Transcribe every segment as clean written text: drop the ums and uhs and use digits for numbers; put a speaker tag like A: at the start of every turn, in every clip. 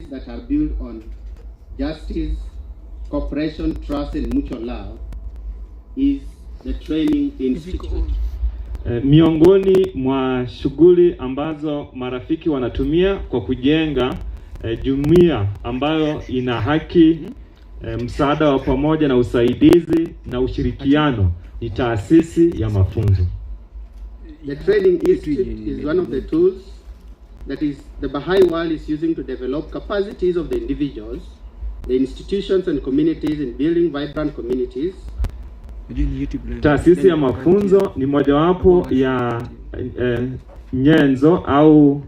A: courses that are built on justice, cooperation, trust, and mutual love is the Training Institute.
B: Miongoni mwa shughuli ambazo marafiki wanatumia kwa kujenga jumuiya ambayo ina haki, msaada wa pamoja na usaidizi na ushirikiano ni taasisi ya mafunzo.
A: The Training Institute is one of the tools that is the Baha'i world is using to develop capacities of the individuals, the institutions and communities in building vibrant communities.
B: Taasisi ya mafunzo ni mojawapo ya nyenzo au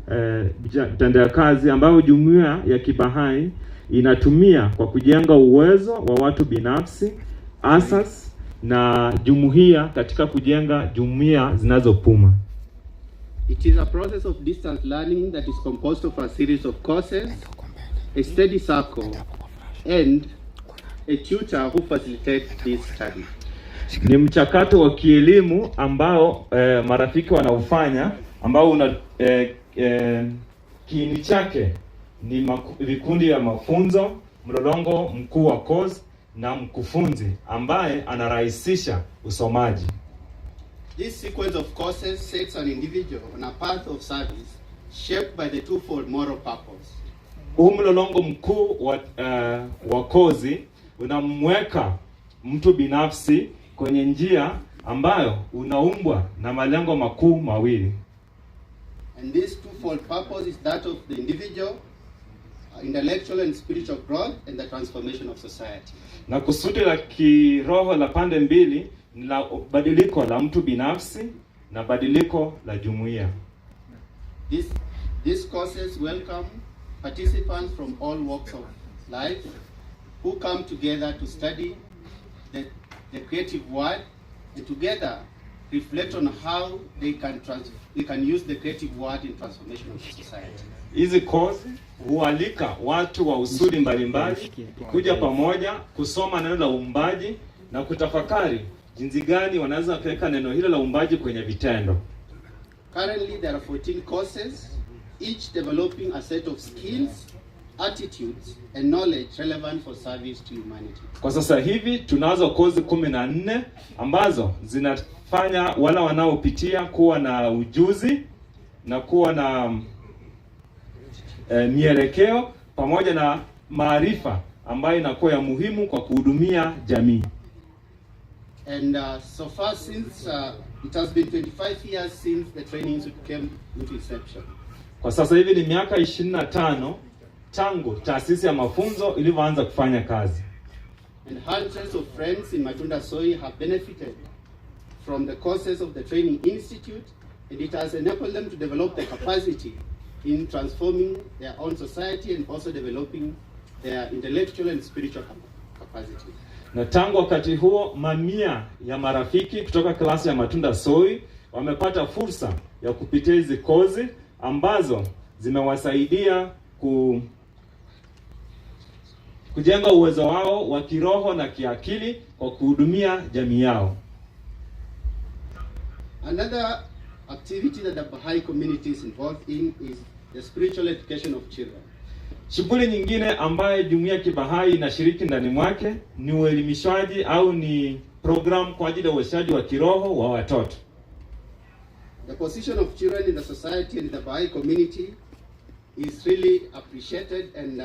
B: vitendea kazi ambayo jumuiya ya Kibahai inatumia kwa kujenga uwezo wa watu binafsi, asasi na jumuiya katika kujenga jumuiya zinazopuma.
A: It is a process of distance learning that is composed of a series of courses, a study circle, and a tutor who facilitates this study.
B: Ni mchakato wa kielimu ambao marafiki wanaufanya ambao una kiini chake ni vikundi vya mafunzo, mlolongo mkuu wa course na mkufunzi ambaye anarahisisha usomaji.
A: This sequence of courses sets an individual on a path of service shaped by the twofold moral purpose.
B: Huu mlolongo mkuu wa kozi unamweka mtu binafsi kwenye njia ambayo unaumbwa na malengo makuu mawili.
A: And this twofold purpose is that of the individual, intellectual and spiritual growth, and the transformation of society.
B: Na kusudi la kiroho la pande mbili ni la badiliko la mtu binafsi na badiliko la jumuiya.
A: These courses welcome participants from all walks of life who come together to study the creative word and together reflect on how they can use the creative word in transformation of society.
B: Hizi course hualika watu wa usudi mbalimbali kuja pamoja kusoma neno la uumbaji na kutafakari jinsi gani wanaweza kuweka neno hilo la uumbaji kwenye vitendo.
A: Currently there are 14 courses, each developing a set of skills, attitudes and knowledge relevant for service to humanity.
B: Kwa sasa hivi tunazo kozi 14 ambazo zinafanya wala wanaopitia kuwa na ujuzi na kuwa na mielekeo pamoja na maarifa ambayo inakuwa ya muhimu kwa kuhudumia jamii.
A: And so far since it has been 25 years since the Training Institute came into inception.
B: Kwa sasa hivi ni miaka 25 tangu taasisi ya mafunzo ilivyoanza kufanya kazi.
A: And hundreds of friends in Matunda Soy have benefited from the courses of the Training Institute, and it has enabled them to develop the capacity in transforming their own society and also developing their intellectual and spiritual capacity.
B: Na tangu wakati huo mamia ya marafiki kutoka klasi ya Matunda Soy wamepata fursa ya kupitia hizi kozi ambazo zimewasaidia kujenga uwezo wao wa kiroho na kiakili kwa kuhudumia jamii yao.
A: Another activity that the Baha'i community is involved in is the spiritual education of children.
B: Shughuli nyingine ambayo jumuiya ya Kibahai inashiriki ndani mwake ni uelimishaji au ni program kwa ajili ya uwezeshaji wa kiroho wa watoto.
A: The position of children in the society and in the Baha'i community is really appreciated, and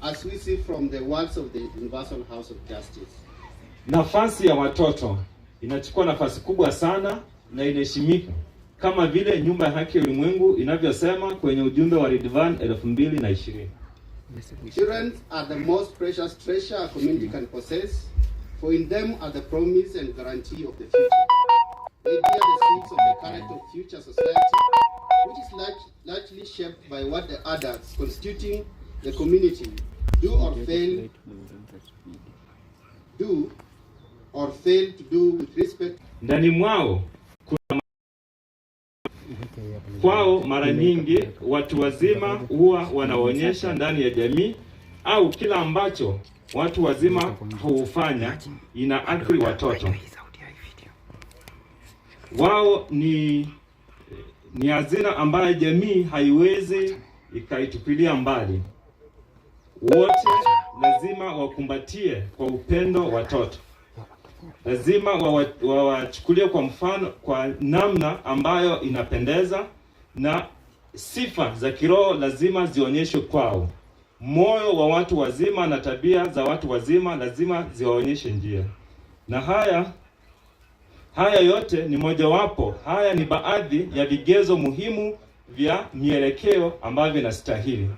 A: as we see from the words of the Universal House of Justice.
B: Nafasi ya watoto inachukua nafasi kubwa sana na inaheshimika kama vile nyumba ya haki ya ulimwengu inavyosema kwenye ujumbe wa Ridvan 2020.
A: Children are the most precious treasure a community can possess, for in them are the promise and guarantee of the future. They bear the seeds of the character of future society, which is largely shaped by what the adults constituting the community do or fail to do with respect.
B: Ndani mwao kwao mara nyingi watu wazima huwa wanaonyesha ndani ya jamii au kila ambacho watu wazima hufanya inaathiri watoto. Wao ni hazina ambayo jamii haiwezi ikaitupilia mbali. Wote lazima wakumbatie kwa upendo watoto. Lazima wawachukulie kwa mfano, kwa namna ambayo inapendeza, na sifa za kiroho lazima zionyeshwe kwao. Moyo wa watu wazima na tabia za watu wazima lazima ziwaonyeshe njia. Na haya yote ni mojawapo, haya ni baadhi ya vigezo muhimu vya mielekeo ambavyo vinastahili.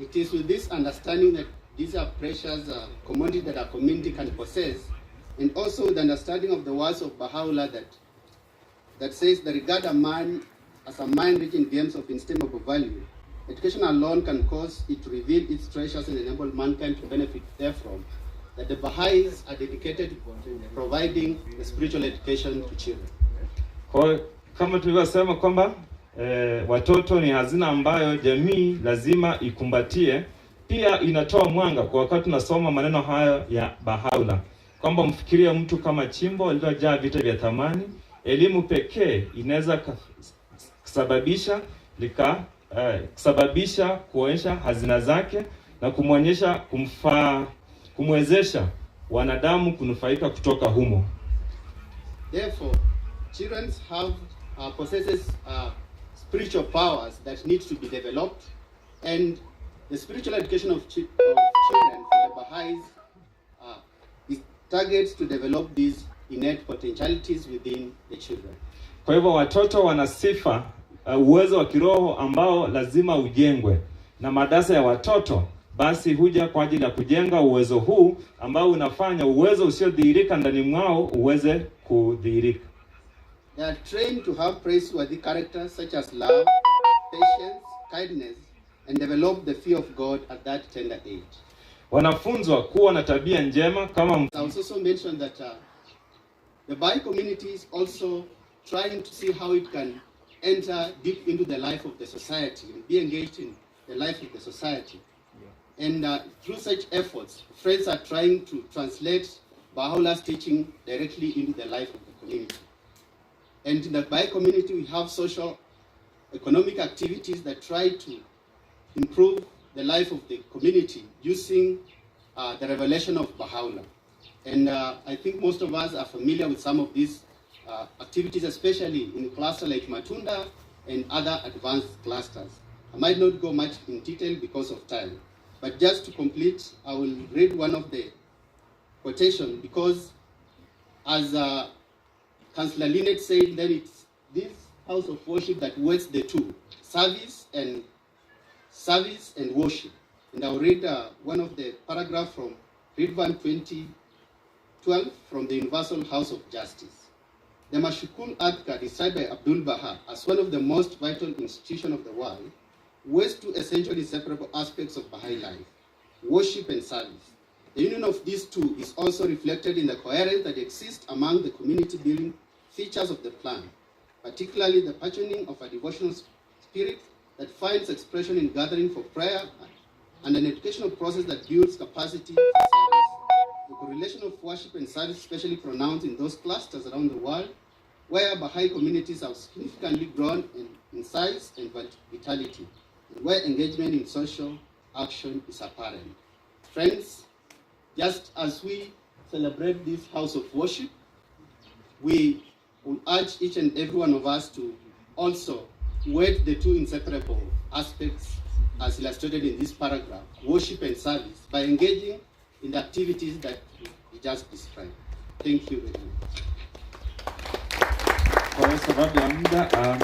A: It is with this understanding that these are precious commodities that our community can possess, and also with the understanding of the words of Baha'u'llah that says that regard a man as a mind rich in gems of inestimable value. Education alone can cause it to reveal its treasures and enable mankind to benefit therefrom. That the Baha'is are dedicated to providing the spiritual education to children.
B: Kwa kama tulivyosema kwamba watoto ni hazina ambayo jamii lazima ikumbatie, pia inatoa mwanga kwa wakati tunasoma maneno hayo ya Baha'u'llah kwamba mfikirie mtu kama chimbo lililojaa vitu vya thamani. Elimu pekee inaweza kusababisha kuonyesha hazina zake na kumwezesha wanadamu kunufaika kutoka humo.
A: Therefore, children possesses spiritual powers that need to be developed, and the spiritual education of children for the Baha'is is targets to develop these innate potentialities within the children.
B: Kwa hivyo watoto wana sifa, uwezo wa kiroho ambao lazima ujengwe, na madarasa ya watoto basi huja kwa ajili ya kujenga uwezo huu ambao unafanya uwezo usiodhihirika ndani mwao uweze kudhihirika.
A: They are trained to have praiseworthy characters such as love, patience, kindness, and develop the fear of God at that tender age.
B: Wanafunzwa kuwa na tabia njema kama
A: I also mentioned that the Baha'i community is also trying to see how it can enter deep into the life of the society and be engaged in the life of the society. And through such efforts, friends are trying to translate Baha'u'llah's teaching directly into the life of the community. And in the Baha'i community, we have social, economic activities that try to improve the life of the community using the revelation of Baha'u'llah. And I think most of us are familiar with some of these activities, especially in a cluster like Matunda and other advanced clusters. I might not go much in detail because of time, but just to complete, I will read one of the quotations, because as Councillor Linet said, that it's this house of worship that weighs the two, service and worship. And I'll read one of the paragraphs from Ridvan 2012 from the Universal House of Justice. The Mashukul Adhkar, described by Abdul Baha as one of the most vital institutions of the world, weighs two essentially separable aspects of Baha'i life, worship and service. The union of these two is also reflected in the coherence that exists among the community-building features of the plan, particularly the patterning of a devotional spirit that finds expression in gathering for prayer and an educational process that builds capacity for service. The correlation of worship and service is especially pronounced in those clusters around the world where Baha'i communities have significantly grown in size and vitality, and where engagement in social action is apparent. Friends, just as we celebrate this house of worship, we will urge each and every one of us to also weigh the two inseparable aspects as illustrated in this paragraph, worship and service, by engaging in the activities that we just described. Thank you very much.
B: Kwa sababu ya muda,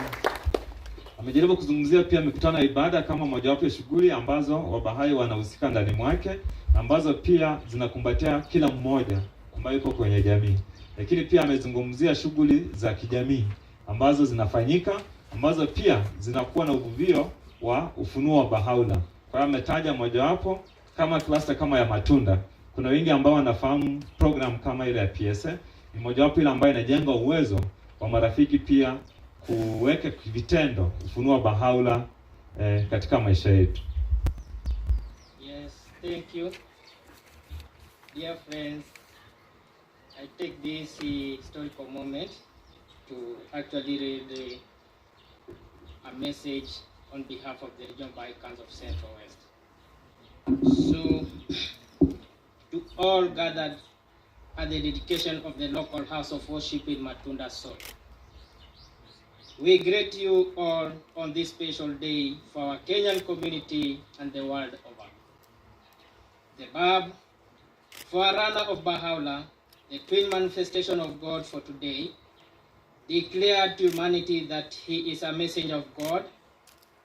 B: amejaribu kuzungumzia pia mikutano ya ibada kama mojawapo ya shughuli ambazo Wabahai wanahusika ndani mwake, ambazo pia zinakumbatia kila mmoja ambaye yuko kwenye jamii. Lakini pia amezungumzia shughuli za kijamii ambazo zinafanyika, ambazo pia zinakuwa na uvuvio wa ufunuo wa Baha'u'llah. Kwa hiyo ametaja mojawapo kama cluster kama ya Matunda. Kuna wengi ambao wanafahamu program kama ile ya PSA, ni mojawapo ile ambayo inajenga uwezo wa marafiki pia kuweka vitendo ufunuo wa Baha'u'llah katika maisha yetu.
C: Yes, thank you. Dear friends, I take this historical moment to actually read a message on behalf of the Region Bahai Council of Central West. So, to all gathered at the dedication of the local house of worship in Matunda Soil, we greet you all on this special day for our Kenyan community and the world over. The Bab, forerunner of Baha'u'llah, the twin manifestation of God for today, declared to humanity that he is a messenger of God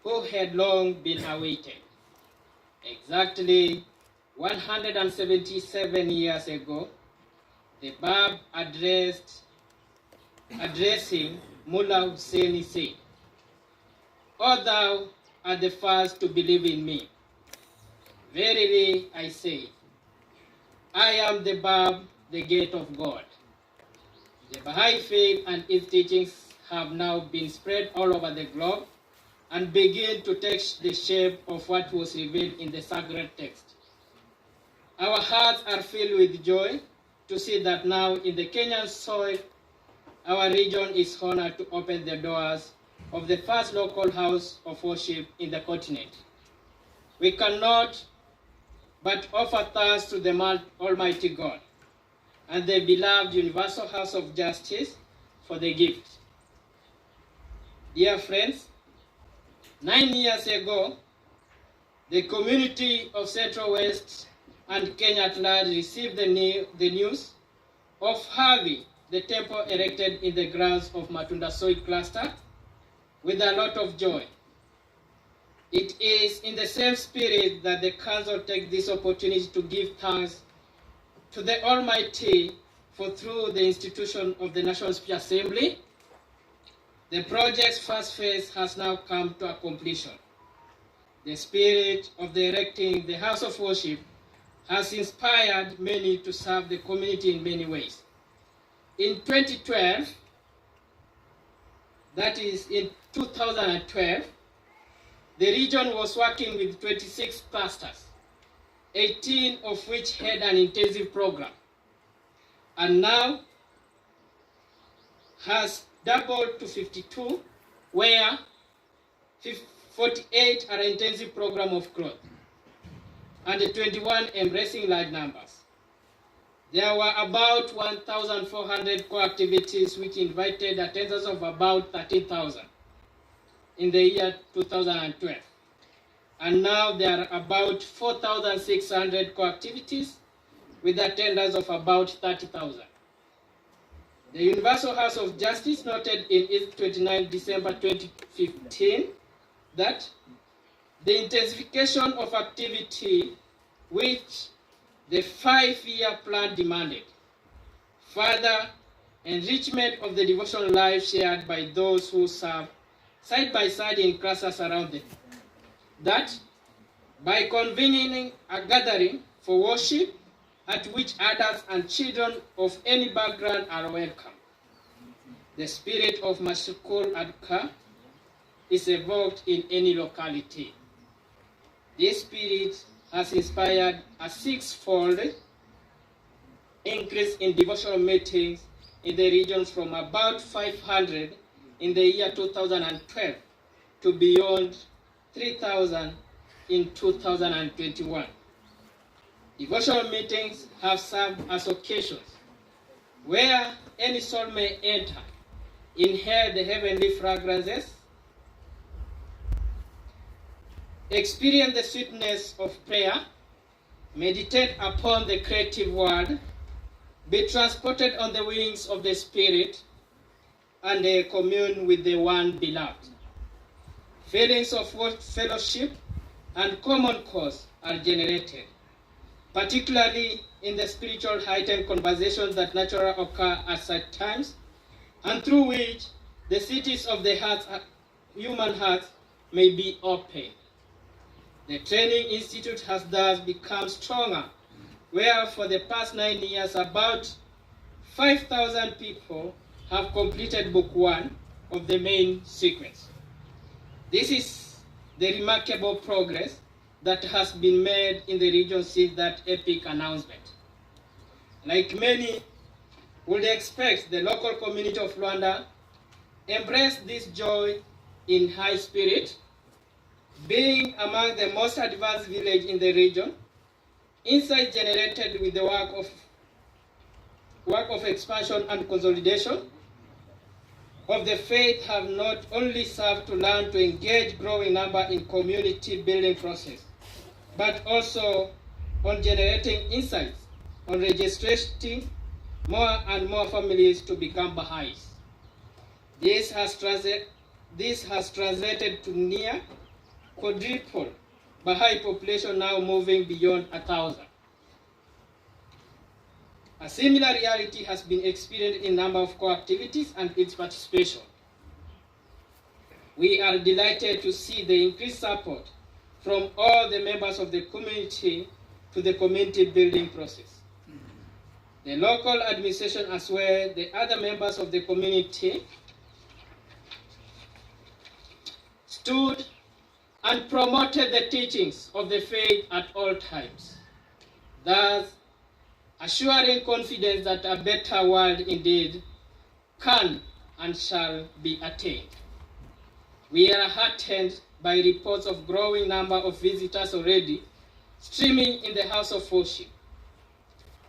C: who had long been awaited. Exactly 177 years ago, the Bab addressing Mullah Hussein said, "O thou art the first to believe in me. Verily I say, I am the Bab, the gate of God." The Baha'i faith and its teachings have now been spread all over the globe and begin to take the shape of what was revealed in the sacred text. Our hearts are filled with joy to see that now in the Kenyan soil, our region is honored to open the doors of the first local house of worship in the continent. We cannot but offer thanks to the Almighty God and the beloved Universal House of Justice for the gift. Dear friends, 9 years ago, the community of Central West and Kenya at large received the news of having the temple erected in the grounds of Matunda Soil Cluster with a lot of joy. It is in the same spirit that the Council takes this opportunity to give thanks to the Almighty for through the institution of the National Speech Assembly, the project's first phase has now come to a completion. The spirit of the erecting the house of worship has inspired many to serve the community in many ways. In 2012, that is in 2012, the region was working with 26 clusters, 18 of which had an intensive program, and now has doubled to 52, where 48 are intensive program of growth, and 21 embracing large numbers. There were about 1,400 co-activities which invited attendance of about 13,000 in the year 2012. And now there are about 4,600 co-activities with attendance of about 30,000. The Universal House of Justice noted in its 29 December 2015 that the intensification of activity which the 5-year plan demanded, further enrichment of the devotional life shared by those who serve side by side in clusters around them, that by convening a gathering for worship at which adults and children of any background are welcome, the spirit of Mashukul Adka is evoked in any locality. This spirit has inspired a six-fold increase in devotional meetings in the regions from about 500 in the year 2012 to beyond 3,000 in 2021. Devotional meetings have served as occasions where any soul may enter, inhale the heavenly fragrances, experience the sweetness of prayer, meditate upon the creative word, be transported on the wings of the Spirit, and commune with the one beloved. Feelings of fellowship and common cause are generated, particularly in the spiritual heightened conversations that naturally occur at such times, and through which the cities of the heart, human heart may be opened. The Training Institute has thus become stronger, where for the past 9 years about 5,000 people have completed Book 1 of the main sequence. This is the remarkable progress that has been made in the region since that epic announcement. Like many would expect, the local community of Rwanda embraced this joy in high spirit, being among the most advanced village in the region. Insight generated with the work of expansion and consolidation of the faith have not only served to learn to engage growing number in community building process, but also on generating insights on registering more and more families to become Baha'is. This has translated to near quadruple Baha'i population now moving beyond 1,000. A similar reality has been experienced in number of co-activities and its participation. We are delighted to see the increased support from all the members of the community to the community building process. The local administration as well, the other members of the community stood and promoted the teachings of the faith at all times, thus assuring confidence that a better world indeed can and shall be attained. We are heartened by reports of growing number of visitors already streaming in the house of worship.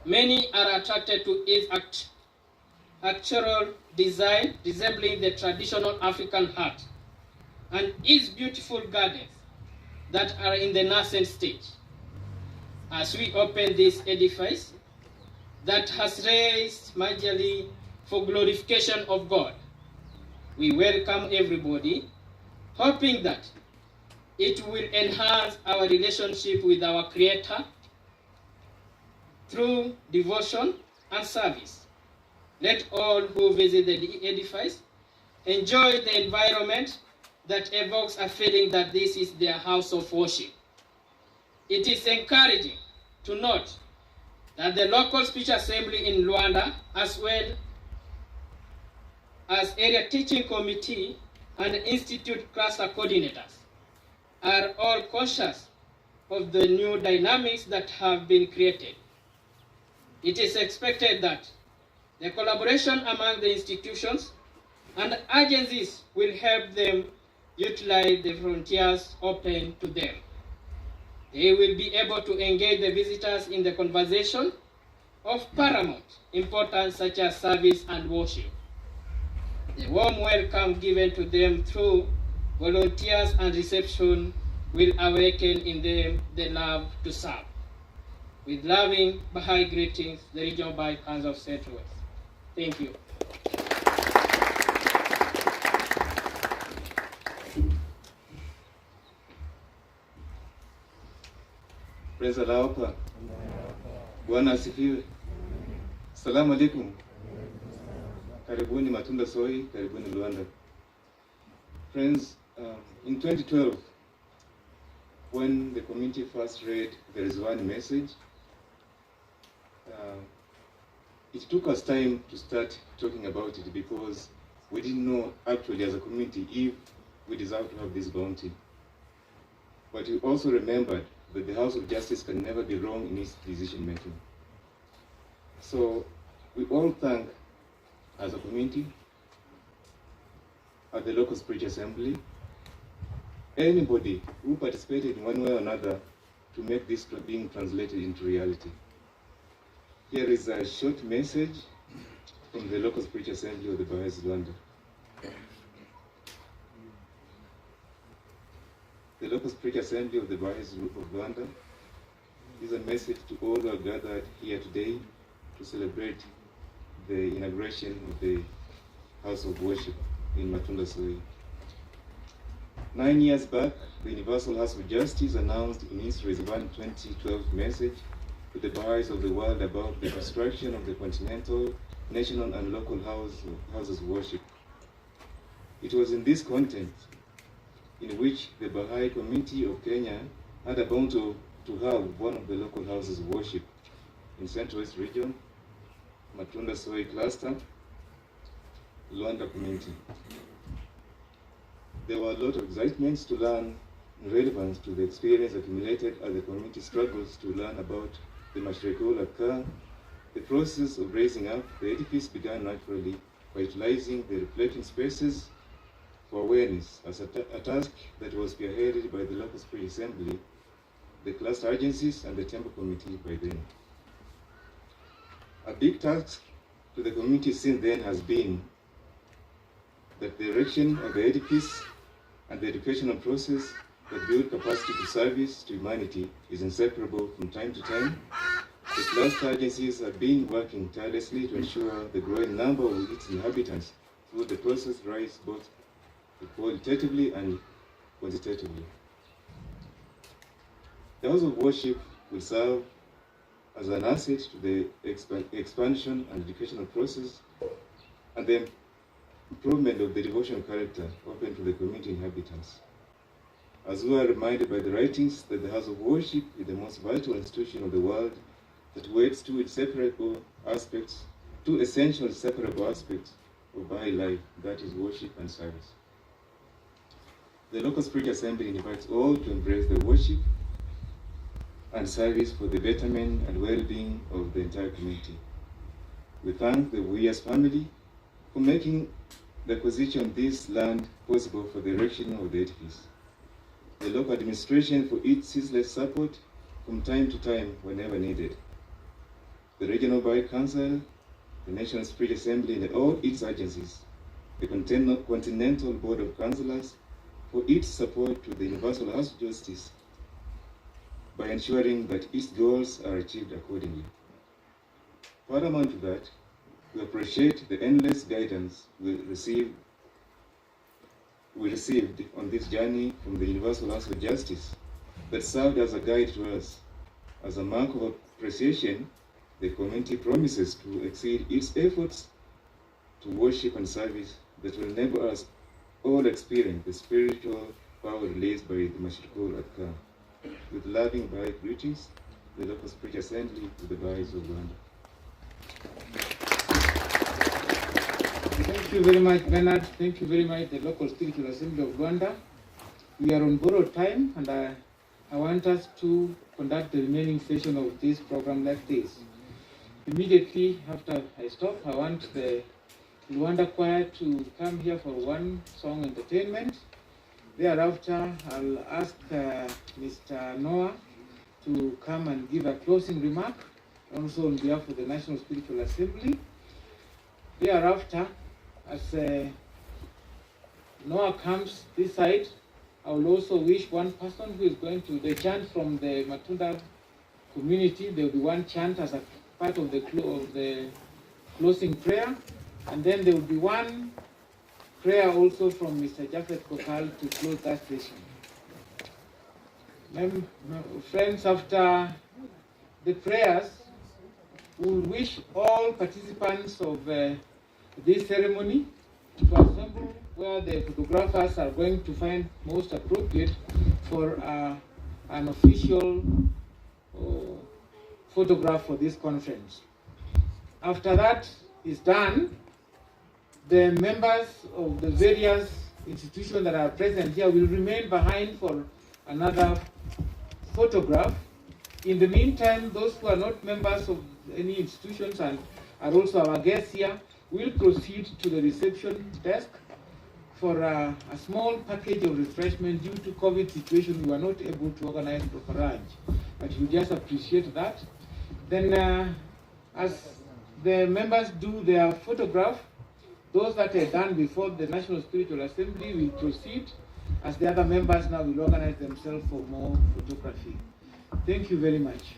C: Many are attracted to its actual design, resembling the traditional African hut, and its beautiful gardens that are in the nascent stage. As we open this edifice that has raised majorly for glorification of God, we welcome everybody, hoping that it will enhance our relationship with our Creator through devotion and service. Let all who visit the edifice enjoy the environment that evokes a feeling that this is their house of worship. It is encouraging to note that the local speech assembly in Luanda, as well as area teaching committee and institute cluster coordinators, are all conscious of the new dynamics that have been created. It is expected that the collaboration among the institutions and agencies will help them utilize the frontiers open to them. They will be able to engage the visitors in the conversation of paramount importance such as service and worship. The warm welcome given to them through volunteers and reception will awaken in them the love to serve. With loving Baha'i greetings, the Regional Baha'i Council of Central West. Thank you.
D: Praise the Lord. Bwana asifiwe. Assalamu alaikum. Karibuni matunda soy, karibuni Luanda. Friends, in 2012, when the community first read the Rizwan message, it took us time to start talking about it because we didn't know actually as a community if we deserve to have this bounty. But we also remembered that the House of Justice can never be wrong in its decision making. So we all thank, as a community, at the local spirit assembly, anybody who participated in one way or another to make this being translated into reality. Here is a short message from the local spirit assembly of the Baha'is Luanda. The local spirit assembly of the Baha'is of Luanda is a message to all who are gathered here today to celebrate the inauguration of the House of Worship in Matunda Soy. 9 years back, the Universal House of Justice announced in its Rizwan 2012 message to the Baha'is of the world about the construction of the continental, national and local houses of worship. It was in this context in which the Baha'i community of Kenya had a bounty to have one of the local houses of worship in Central West region, Matunda Soy cluster, Luanda community. There were a lot of excitements to learn in relevance to the experience accumulated as the community struggles to learn about the Mashrekul Akka. The process of raising up the edifice began naturally by utilizing the reflecting spaces for awareness as a task that was spearheaded by the local spirit assembly, the cluster agencies, and the temple committee by then. A big task to the community since then has been that the erection of the edifice and the educational process that build capacity to service to humanity is inseparable from time to time. The cluster agencies have been working tirelessly to ensure the growing number of its inhabitants through the process rise both qualitatively and quantitatively. The house of worship will serve as an asset to the expansion and educational process and the improvement of the devotional character open to the community inhabitants. As we are reminded by the writings that the house of worship is the most vital institution of the world that weighs two essential separable aspects of Baha'i life, that is worship and service. The local spirit assembly invites all to embrace the worship and service for the betterment and well-being of the entire community. We thank the Wias family for making the acquisition of this land possible for the erection of the edifice. The local administration for its ceaseless support from time to time whenever needed. The Regional Baha'i Council, the National Spirit Assembly and all its agencies, the Continental Board of Councillors for its support to the Universal House of Justice by ensuring that its goals are achieved accordingly. Paramount to that, we appreciate the endless guidance we received on this journey from the Universal House of Justice that served as a guide to us. As a mark of appreciation, the community promises to exceed its efforts to worship and service that will enable us all experience the spiritual power released by the Mashirikul Adhkar. With loving Baha'i greetings, the local spirit assembly to the Baha'is of Rwanda.
E: Thank you very much, Bernard. Thank you very much, the local spiritual assembly of Rwanda. We are on borrowed time, and I want us to conduct the remaining session of this program like this. Immediately after I stop, I want the Rwanda choir to come here for one song entertainment. Thereafter, I'll ask Mr. Noah to come and give a closing remark, also on behalf of the National Spiritual Assembly. Thereafter, as Noah comes this side, I will also wish one person who is going to the chant from the Matunda community. There will be one chant as a part of the closing prayer, and then there will be one prayer also from Mr. Japhet Kokal to close that session. Friends, after the prayers, we will wish all participants of this ceremony to assemble where the photographers are going to find most appropriate for an official photograph for this conference. After that is done, the members of the various institutions that are present here will remain behind for another photograph. In the meantime, those who are not members of any institutions and are also our guests here will proceed to the reception desk for a small package of refreshment. Due to COVID situation, we were not able to organize proper lunch, but we just appreciate that. Then as the members do their photograph, those that are done before the National Spiritual Assembly will proceed, as the other members now will organize themselves for more photography. Thank you very much.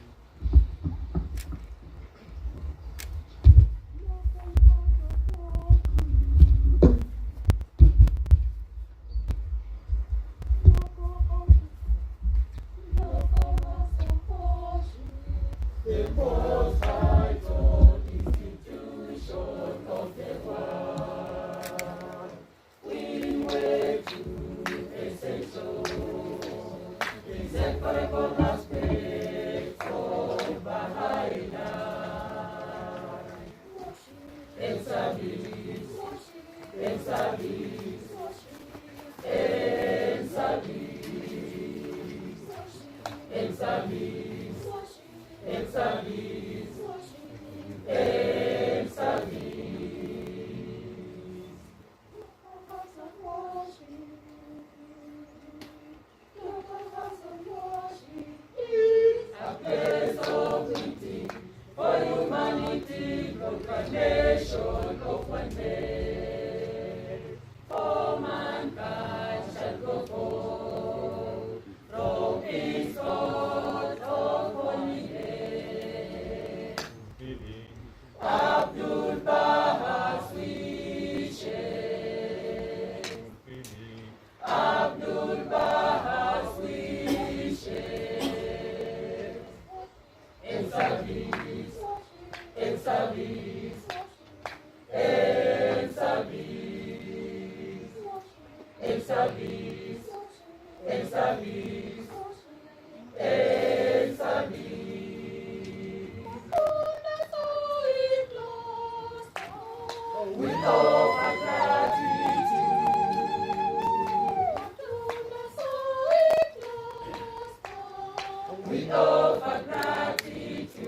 F: offer gratitude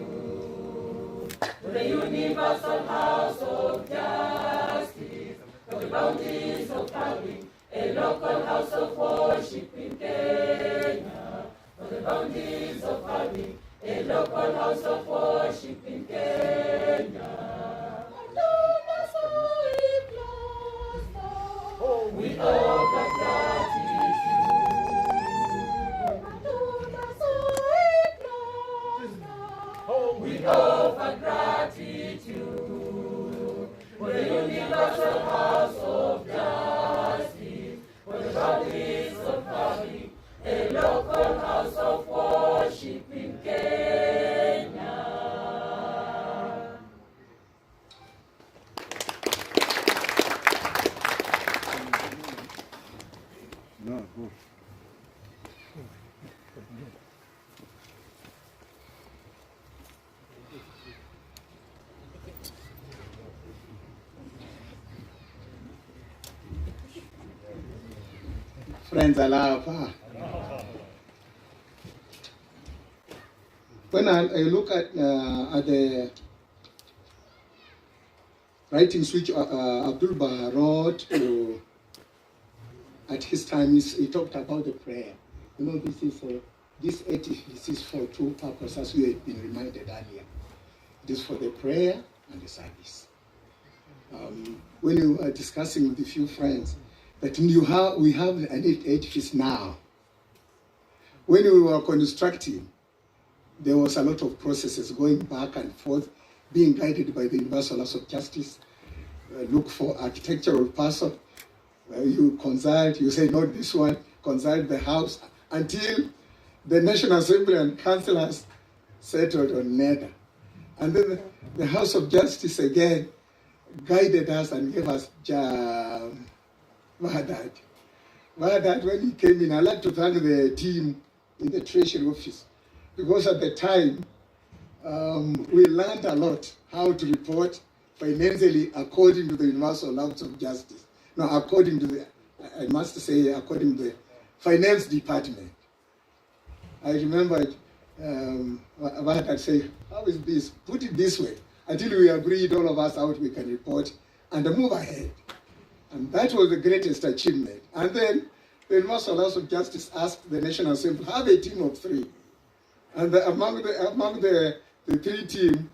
F: to the universal house of justice for the bounties of having a local house of worship in Kenya, for the bounties of having a local house of worship in Kenya. We offer gratitude. We offer gratitude for the universal house of justice, for the bounties of having a local house of worship in Kenya.
A: Friends, I love her. When I look at the writings which Abdul Bahai wrote at his time, he talked about the prayer. You know, this edifice is for two purposes, as we have been reminded earlier. It is for the prayer and the service. When you were discussing with a few friends, that we have an edifice now. When we were constructing, there was a lot of processes going back and forth, being guided by the Universal House of Justice. Look for architectural person. You consult, you say, not this one, consult the house, until the National Assembly and councillors settled on NEDA. And then the House of Justice again guided us and gave us Vahadat. Vahadat, when he came in, I'd like to thank the team in the Treasury Office, because at the time, we learned a lot how to report financially according to the Universal House of Justice. No, according to the, I must say, according to the Finance Department. I remember Vahadat say, how is this? Put it this way. Until we agreed, all of us, out we can report and move ahead. And that was the greatest achievement. And then the Universal House of Justice asked the National Assembly, have a team of 3. And among the 3 team,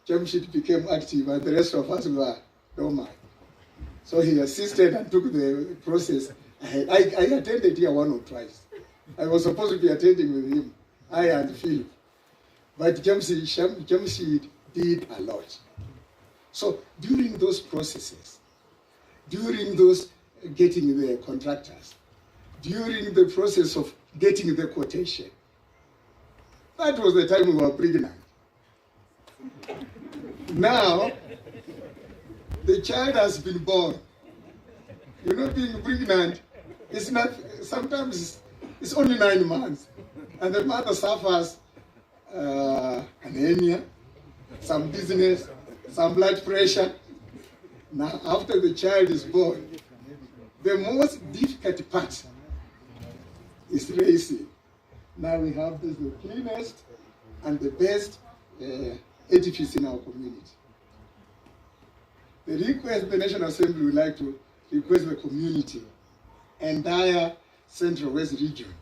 A: Jamshid became active and the rest of us were dormant. So he assisted and took the process ahead. I attended here 1 or twice. I was supposed to be attending with him, I and Philip. But Jamshid did a lot. So during those processes, during those getting the contractors, during the process of getting the quotation, that was the time we were pregnant. Now, the child has been born. You know, being pregnant is not, sometimes it's only 9 months. And the mother suffers anemia, some dizziness, some blood pressure. Now, after the child is born, the most difficult part is raising. Now we have the cleanest and the best edifice in our community. The request the National Assembly would like to request the community, entire Central West region,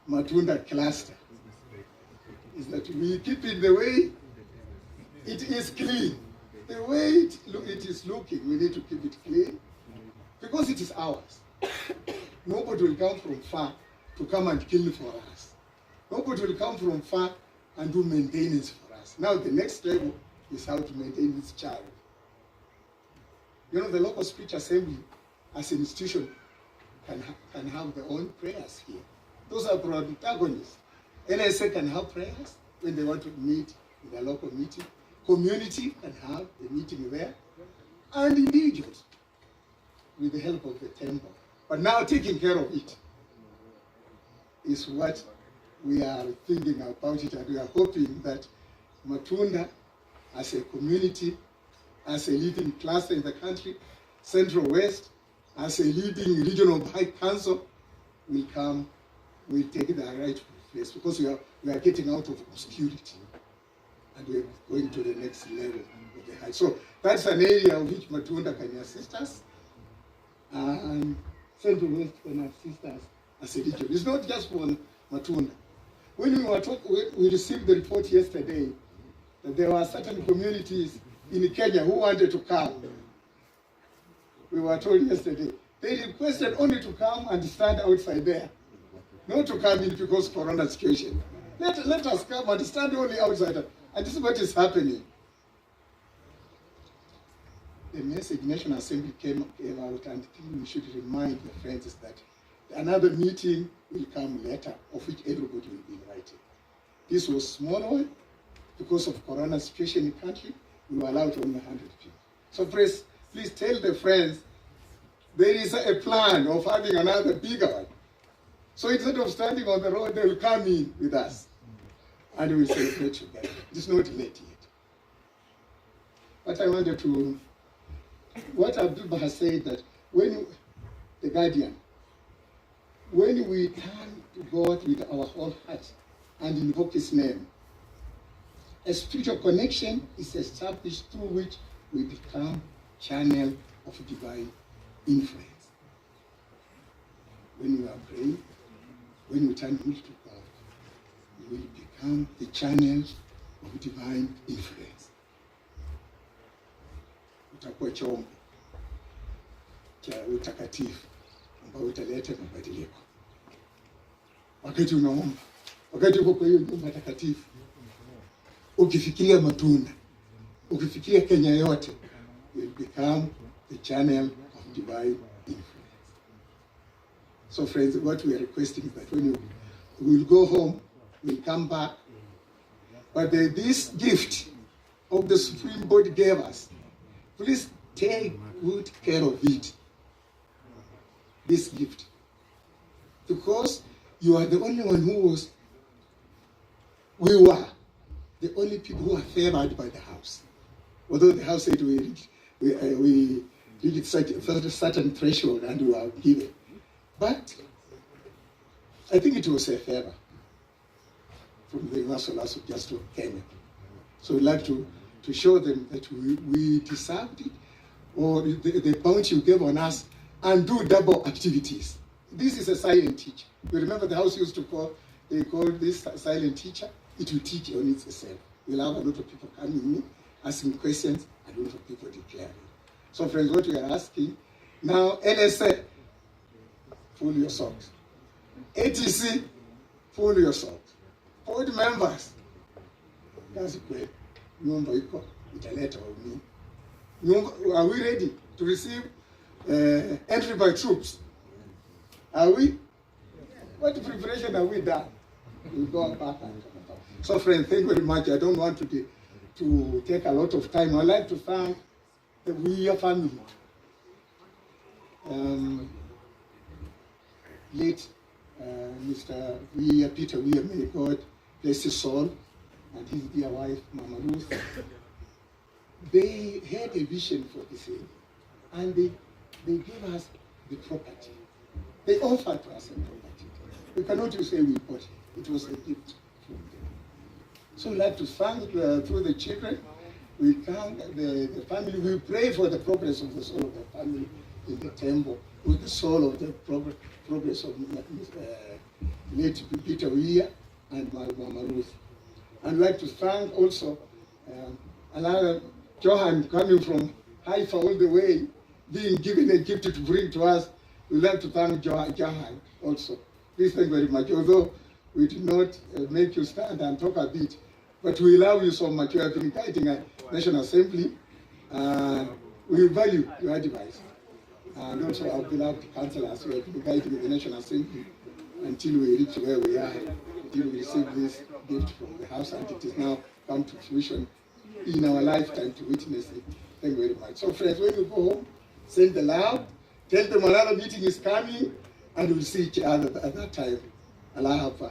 A: Matunda cluster, is that we keep it the way it is clean. The way it is looking, we need to keep it clean because it is ours. Nobody will come from far to come and kill for us. Nobody will come from far and do maintenance for us. Now the next level is how to maintain this child. You know, the local speech assembly as an institution can have their own prayers here. Those are protagonists. NSA can have prayers when they want to meet in their local meeting. Community can have a meeting there. And individuals with the help of the temple. But now taking care of it is what we are thinking about it, and we are hoping that Matunda, as a community, as a leading cluster in the country, Central West, as a leading regional Bahai council, will come
G: will take the rightful place, because we are getting out of obscurity and we're going to the next level of the height. So that's an area of which Matunda can assist us, and Central West can assist us as a region. It's not just for Matunda. When we received the report yesterday that there were certain communities in Kenya who wanted to come. We were told yesterday, they requested only to come and stand outside there, not to come in because of Corona situation. Let us come and stand only outside, and this is what is happening. The message National Assembly came out, and we should remind the friends is that another meeting will come later, of which everybody will be invited. This was small one. Because of Corona situation in the country, we were allowed only 100 people. So please tell the friends, there is a plan of having another bigger one. So instead of standing on the road, they will come in with us, and we will celebrate together. It's not late yet. But I wanted to, what Abdul has said, that the Guardian, when we turn to God with our whole heart and invoke His name, a spiritual connection is established through which we become channel of divine influence. When we are praying, when we turn to God, we will become the channel of divine influence. Utakuwa chombo cha utakatifu ambao utaleta mabadiliko. Wakati unaomba, wakati uko kwa hiyo nyumba takatifu, ukifikiria Matunda, ukifikiria Kenya yote, will become the channel of divine influence. So friends, what we are requesting is that when we will go home, we'll come back, but this gift of the Supreme Board gave us, please take good care of it, this gift. Because you are the only one we were the only people who are favored by the House. Although the House said we reached a certain threshold and we were given. But I think it was a favor from the Universal House of Justice of Kenya. So we'd like to show them that we deserved it, or the bounty you gave on us, and do double activities. This is a silent teacher. You remember the House used to call this silent teacher? It will teach on itself. We'll have a lot of people coming in, asking questions, and a lot of people declaring. So friends, what we are asking, now LSA, pull your socks. ATC, pull your socks. Board members, that's great. Nyumba iko, italeta waumini. Are we ready to receive entry by troops? Are we? What preparation have we done? We'll go back and come back. So friends, thank you very much. I don't want to take a lot of time. I'd like to thank the Weir family. Late Mr. Weir, Peter Weir, may God bless his soul, and his dear wife, Mama Ruth. They had a vision for this area, and they gave us the property. They offered to us a property. We cannot just say we bought it. It was a gift from them. So we'd like to thank through the children. We thank the family. We pray for the progress of the soul of the family in the temple, with the soul of the progress of late Peter Weir and Mama Ruth. I'd like to thank also another Johan coming from Haifa all the way, being given a gift to bring to us. We'd like to thank Johan also. Please, thank you very much. Although we did not make you stand and talk a bit, but we love you so much. You have been guiding a National Assembly. We value your advice. And also our beloved councillors who have been guiding the National Assembly until we reach where we are, until we receive this gift from the House, and it is now come to fruition in our lifetime to witness it. Thank you very much. So friends, when you go home, send the love, tell them another meeting is coming, and we'll see each other at that time. Allah Akbar.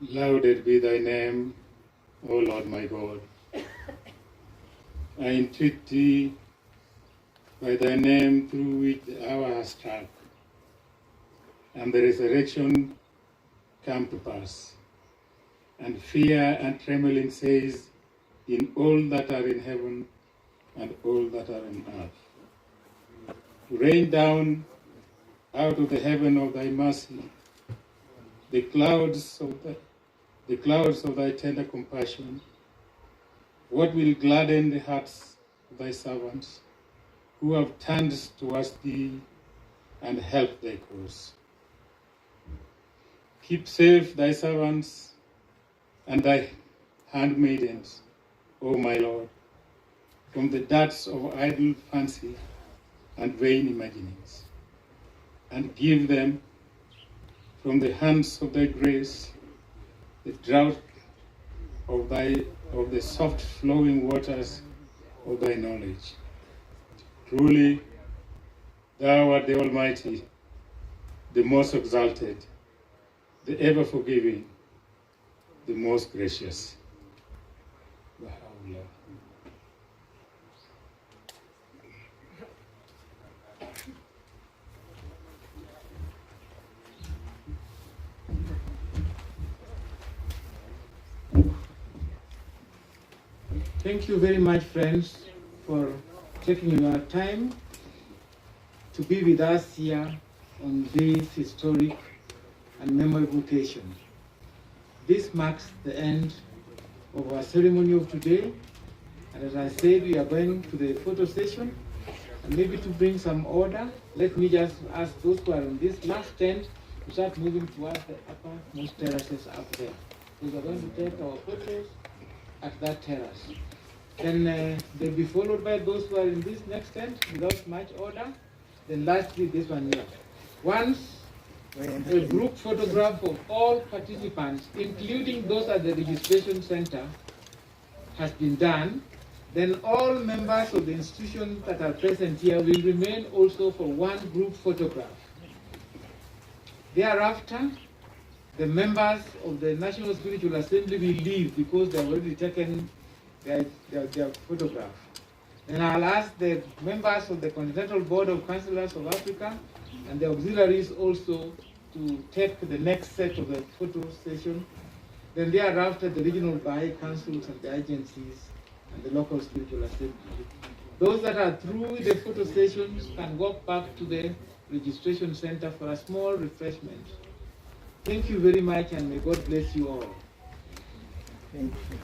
H: Lauded be thy name, O Lord my God. I entreat thee by thy name through which the hour has struck, and the resurrection come to pass. And fear and trembling says, in all that are in heaven and all that are on earth. Rain down out of the heaven of thy mercy the clouds of thy tender compassion. What will gladden the hearts of thy servants who have turned towards thee and helped thy cause? Keep safe thy servants and thy handmaidens, O my Lord, from the darts of idle fancy and vain imaginings, and give them from the hands of thy grace the drought of the soft flowing waters of thy knowledge. Truly, thou art the Almighty, the most exalted, the ever forgiving, the most gracious. Baha'u'llah.
E: Thank you very much, friends, for taking your time to be with us here on this historic and memorable occasion. This marks the end of our ceremony of today, and as I said, we are going to the photo session, and maybe to bring some order, let me just ask those who are in this last tent to start moving towards the uppermost terraces up there. We are going to take our photos at that terrace. Then they'll be followed by those who are in this next tent without much order. Then lastly, this one here. Once a group photograph of all participants, including those at the registration center, has been done, then all members of the institution that are present here will remain also for one group photograph. Thereafter, the members of the National Spiritual Assembly will leave because they have already taken their photograph. And I'll ask the members of the Continental Board of Councillors of Africa and the auxiliaries also to take the next set of the photo session. Then thereafter, the regional Baha'i councils and the agencies and the local spiritual assembly. Those that are through the photo sessions can walk back to the registration center for a small refreshment. Thank you very much, and may God bless you all.
G: Thank you.